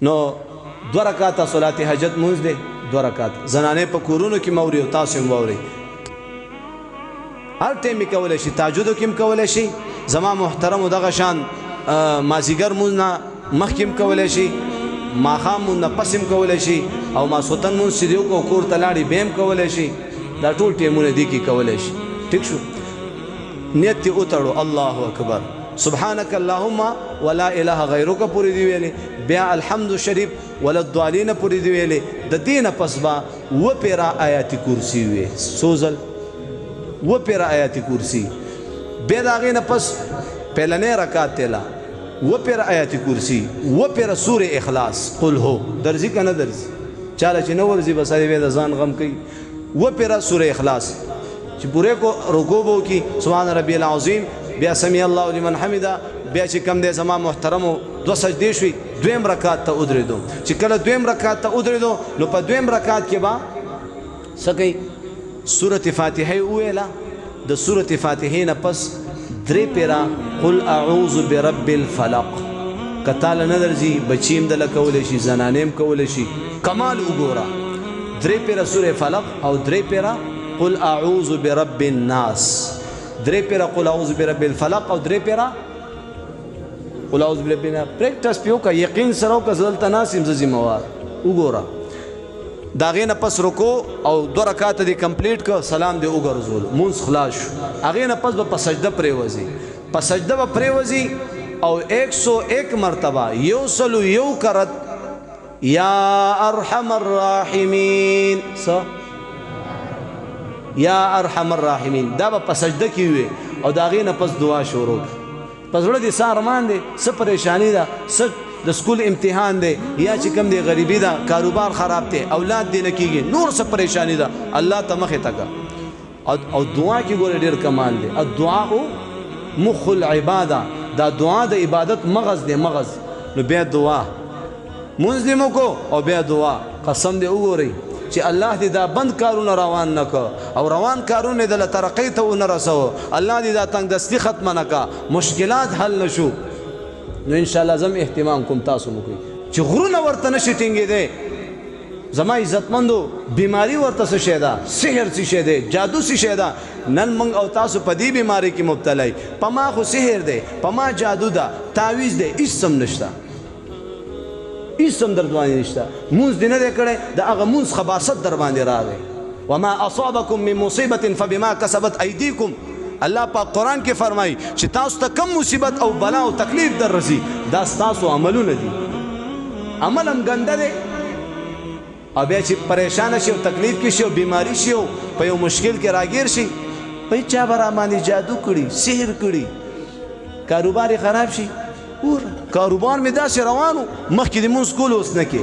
نو 2 رکعاته صلات حاجت مونځ دی 2 رکعات زنانې په کورونو کې موري او تاسو هم واوري هر ټیم کې کولای شي تهجد کې هم کولای شي زما محترم دغه شان مازیګر مونږ نه مخکې کولای شي ماښام مونږ نه پس هم کولای شي او ماسوتن مونږ چې دیو کو کور ته لاړې بیا هم کولای شي دا ټول ټیمونه دي کې کولای شي ټیک شو نیت دې وتړو الله اکبر سبحانك اللهم ولا اله غیرک پوری دی ویلې بیا الحمد شریف ولا الضالین پوری دی ویلې د دینه پس با و پیرا آیات کرسی وی سوزل و پیرا آیات کرسی بیا دا غینه پس پهلنې رکعت تلا و پیرا آیات کرسی و پیرا سوره اخلاص قل هو درځي کنه درځي چاله چې نو ورځي بس دې د ځان غم کوي و پیرا سوره اخلاص چې پوره کو رکوع وو کی سبحان ربی العظیم بیا سمی الله لمن حمده بیا چې کم دې زما محترمو 2 سجدې شوي 2 رکعت ته ودرېدو چې کله 2 رکعت ته ودرېدو نو په 2 رکعت کې با سکی سورۃ فاتحه ویلا د سورۃ فاتحه نه پس 3 پیرا قل اعوذ برب الفلق کتال نظرځي بچیم د لکول شي زنانیم کول شي کمال وګورا 3 پیرا سورۃ فلق او 3 پیرا قل اعوذ برب الناس 3 پیرا قل اعوذ برب الفلق او 3 پیرا قل اعوذ برب الناس پریکټس پیو کا یقین سره کا زل تناسم ذمہوار وګورا داغه نه پس رکو او 2 رکعات دی کمپلیټ ک سلام دی وګرځول مونږ خلاص هغه نه پس په سجده پریوزي په سجده په پریوزي او 101 مرتبه یوصل یو کرت یا ارحم الراحمین یا ارحم الراحمین دا په سجده کې وي او داغه نه پس دعا شروع پس ورته دي سارمان دي څه پریشانی ده څه د سکول امتحان دی یا چې کوم دی غریبی ده کاروبار خراب دی اولاد دی نکیږي نور څه پریشانی ده الله ته مخه تکا او دعا کې ګوره ډیر کمال دی الدعاء مخ العباده دا دعا د عبادت مغز دی مغز نو بیا دعا منظمو کو او بیا دعا قسم دی وګورئ چې الله دې دا بند کارونه روان نک او روان کارونه د ترقی ته ونه رسو الله دې دا تنگ دستی ختم نکا مشکلات حل نشو نو ان شاء الله زم اهتمام کوم تاسو مو کوي چې غرونه ورته نشي ټینګې دي زما عزتمندو بیماری ورته څه شي ده سحر څه شي ده جادو څه شي ده نن موږ او تاسو په دې بیماری کې مبتلا یې پما خو سحر ده پما جادو ده تعویذ ده اسم نشته اسم در باندې نشته مونږ دینه دې کړه د هغه مونږ خباست در باندې راغی وما اصابکم من مصیبه فبما کسبت ایدیکم الله په قران کې فرمایي چې تاسو ته کم مصیبت او بلا او تکلیف در رسی دا تاسو عملونه دي عمل هم ګنده دي او بیا چې پریشان شي او تکلیف کې شي او بیماری شي او په یو مشکل کې راګیر شي په چا برا باندې جادو کړي سحر کړي کاروبار خراب شي اور کاروبار می داسې روانو مخکې د مونږ کول اوس نه کې